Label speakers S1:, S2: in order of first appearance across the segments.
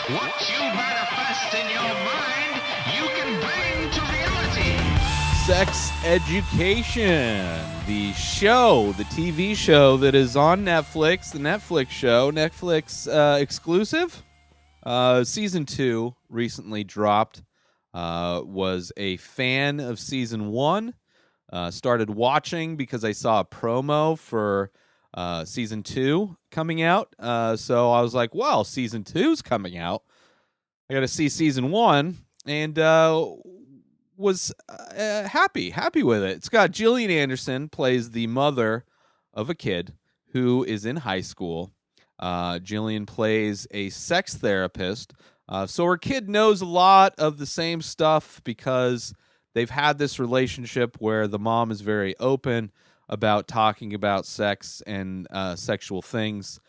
S1: What you manifest in your mind, you can bring to reality.
S2: Sex Education, the show, the TV show that is on Netflix, the Netflix show, Netflix exclusive. Season 2 recently dropped. Was a fan of season 1. Started watching because I saw a promo for season 2 coming out. So I was like, well, season 2's coming out. I got to see season 1. And was happy with it. It's got Gillian Anderson plays the mother of a kid who is in high school. Gillian plays a sex therapist. So her kid knows a lot of the same stuff because they've had this relationship where the mom is very open about talking about sex and sexual things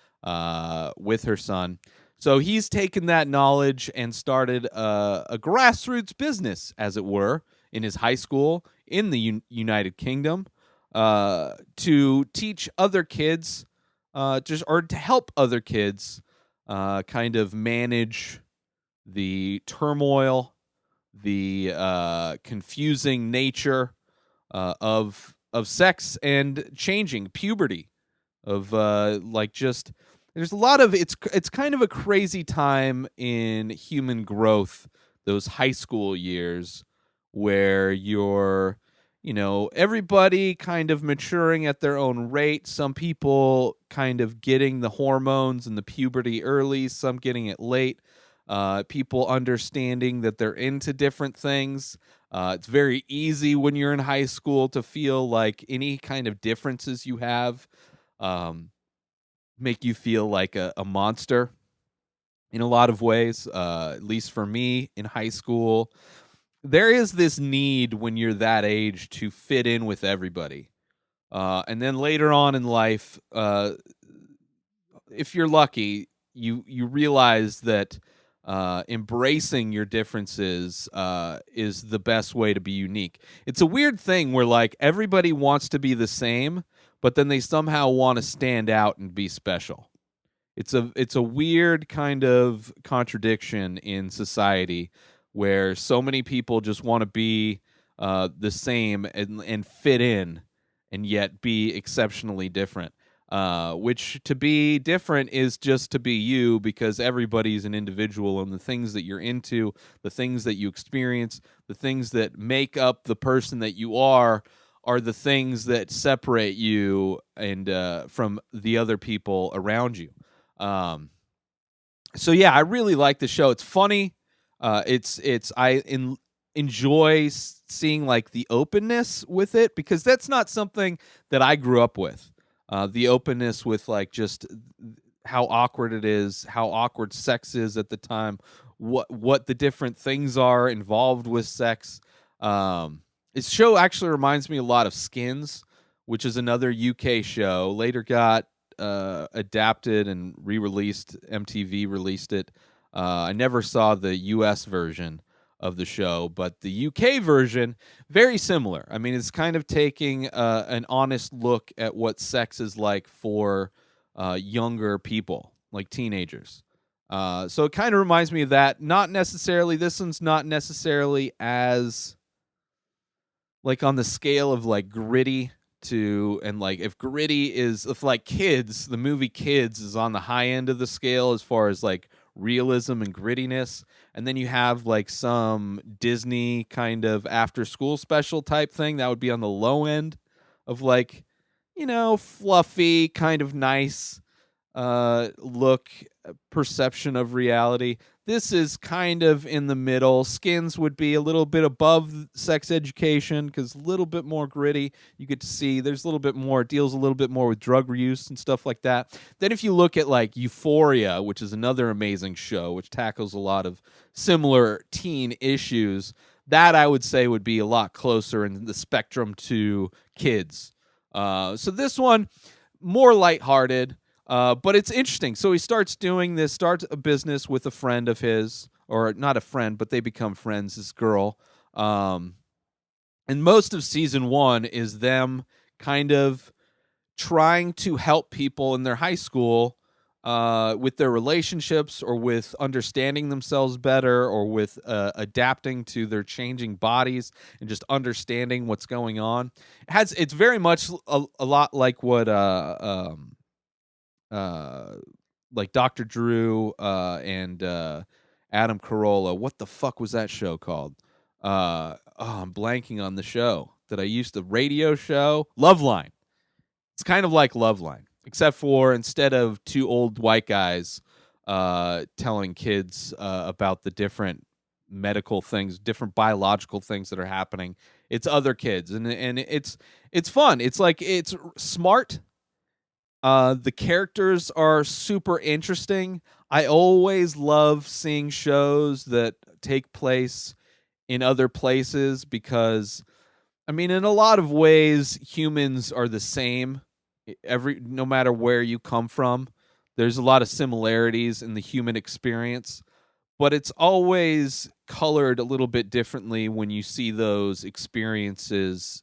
S2: with her son. So he's taken that knowledge and started a grassroots business, as it were, in his high school in the United Kingdom to teach other kids or to help other kids kind of manage the turmoil, the confusing nature of sex and changing puberty of just there's a lot of it's kind of a crazy time in human growth, those high school years where you're everybody kind of maturing at their own rate. Some people kind of getting the hormones and the puberty early, some getting it late. People understanding that they're into different things. It's very easy when you're in high school to feel like any kind of differences you have make you feel like a monster in a lot of ways. At least for me in high school, there is this need when you're that age to fit in with everybody. And then later on in life, if you're lucky, you realize that embracing your differences is the best way to be unique. It's a weird thing where like everybody wants to be the same, but then they somehow want to stand out and be special. It's a weird kind of contradiction in society where so many people just want to be the same and fit in and yet be exceptionally different. Which to be different is just to be you because everybody's an individual and the things that you're into, the things that you experience, the things that make up the person that you are the things that separate you and from the other people around you. So yeah, I really like the show. It's funny. Enjoy seeing like the openness with it because that's not something that I grew up with. The openness with like just how awkward it is, how awkward sex is at the time, what the different things are involved with sex. This show actually reminds me a lot of Skins, which is another UK show. Later got adapted and re-released. MTV released it. I never saw the US version of the show, but the UK version, very similar. I mean, it's kind of taking an honest look at what sex is like for younger people, like teenagers. So it kind of reminds me of that. Not necessarily, this one's not necessarily as like on the scale of like gritty and like if like Kids, the movie Kids is on the high end of the scale as far as like realism and grittiness, and then you have like some Disney kind of after school special type thing that would be on the low end of like fluffy kind of nice look perception of reality. This is kind of in the middle. Skins would be a little bit above Sex Education because a little bit more gritty. You get to see there's a little bit more, deals a little bit more with drug use and stuff like that. Then if you look at like Euphoria, which is another amazing show, which tackles a lot of similar teen issues, that I would say would be a lot closer in the spectrum to Kids. So this one, more lighthearted. But it's interesting. So he starts a business with a friend of his, or not a friend, but they become friends, this girl. And most of season 1 is them kind of trying to help people in their high school with their relationships, or with understanding themselves better, or with adapting to their changing bodies and just understanding what's going on. It's very much a lot like what uh, like Dr. Drew and Adam Carolla. What the fuck was that show called? I'm blanking on the show that I used to radio show. Loveline. It's kind of like Loveline, except for instead of two old white guys telling kids about the different medical things, different biological things that are happening, it's other kids, and it's fun. It's like it's smart. The characters are super interesting. I always love seeing shows that take place in other places because, I mean, in a lot of ways, humans are the same. No matter where you come from, there's a lot of similarities in the human experience, but it's always colored a little bit differently when you see those experiences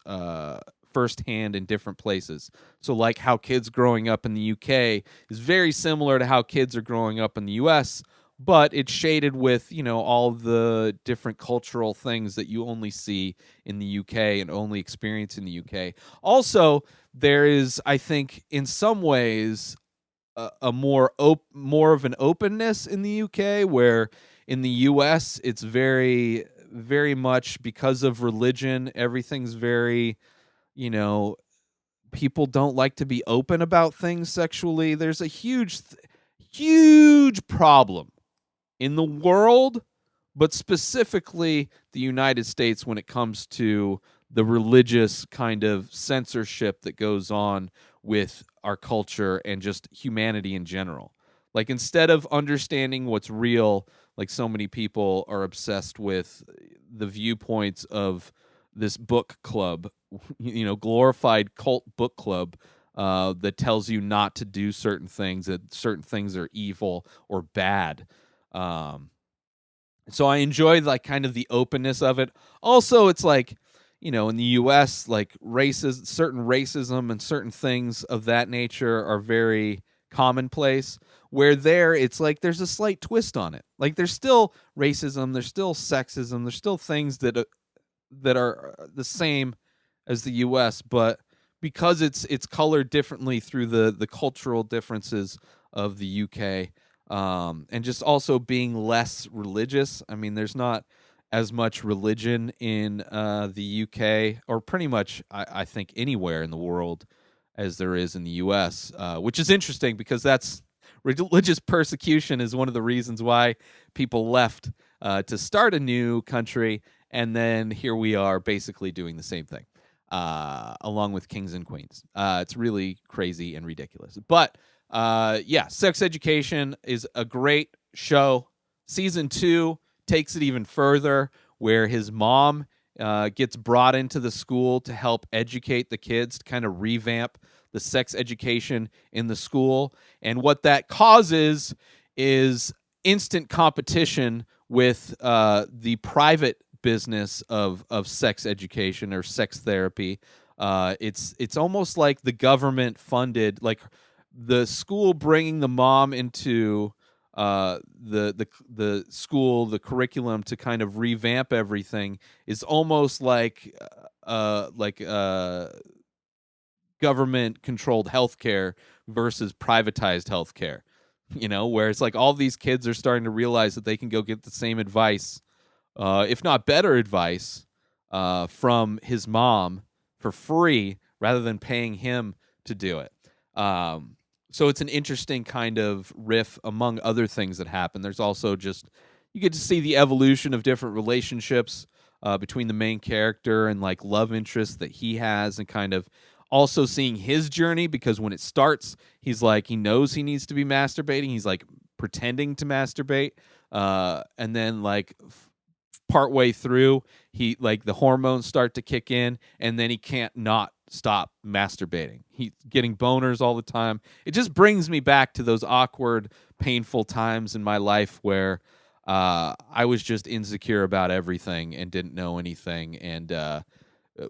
S2: firsthand in different places. So, like how kids growing up in the UK is very similar to how kids are growing up in the US, but it's shaded with, all the different cultural things that you only see in the UK and only experience in the UK. Also, there is, I think, in some ways, a more of an openness in the UK, where in the US it's very, very much because of religion. Everything's very, you know, people don't like to be open about things sexually. There's a huge problem in the world, but specifically the United States, when it comes to the religious kind of censorship that goes on with our culture and just humanity in general. Like, instead of understanding what's real, like so many people are obsessed with the viewpoints of this book club, glorified cult book club that tells you not to do certain things, that certain things are evil or bad. So I enjoy like kind of the openness of it. Also, it's like, in the US, like certain racism and certain things of that nature are very commonplace. Where there, it's like there's a slight twist on it. Like, there's still racism, there's still sexism, there's still things that are the same as the US, but because it's colored differently through the cultural differences of the UK, and just also being less religious. I mean, there's not as much religion in the UK, or pretty much, I think, anywhere in the world as there is in the US, which is interesting because that's religious persecution is one of the reasons why people left to start a new country, and then here we are basically doing the same thing, along with kings and queens. It's really crazy and ridiculous. But yeah, Sex Education is a great show. Season 2 takes it even further, where his mom gets brought into the school to help educate the kids, to kind of revamp the sex education in the school. And what that causes is instant competition with the private business of sex education or sex therapy. It's almost like the government funded, like the school bringing the mom into the school, the curriculum, to kind of revamp everything, is almost like government controlled healthcare versus privatized healthcare. Where it's like all these kids are starting to realize that they can go get the same advice, if not better advice, from his mom for free rather than paying him to do it. So it's an interesting kind of riff among other things that happen. There's also just, you get to see the evolution of different relationships between the main character and like love interests that he has, and kind of also seeing his journey, because when it starts, he's like, he knows he needs to be masturbating. He's like pretending to masturbate. And then like partway through, he like the hormones start to kick in, and then he can't not stop masturbating. He's getting boners all the time. It just brings me back to those awkward, painful times in my life where I was just insecure about everything and didn't know anything, and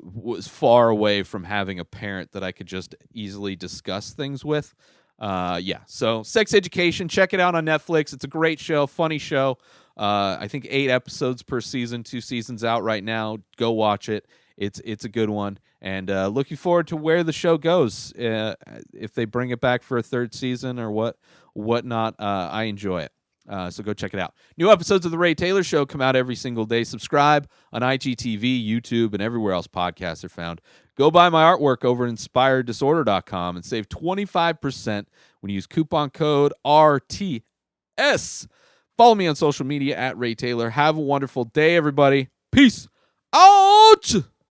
S2: was far away from having a parent that I could just easily discuss things with. So Sex Education, check it out on Netflix. It's a great show, funny show. I think 8 episodes per season, 2 seasons out right now. Go watch it. It's a good one, and looking forward to where the show goes. If they bring it back for a 3rd season or whatnot, I enjoy it. So go check it out. New episodes of The Ray Taylor Show come out every single day. Subscribe on IGTV, YouTube, and everywhere else podcasts are found. Go buy my artwork over at inspireddisorder.com and save 25% when you use coupon code RTS. Follow me on social media at Ray Taylor. Have a wonderful day, everybody. Peace out.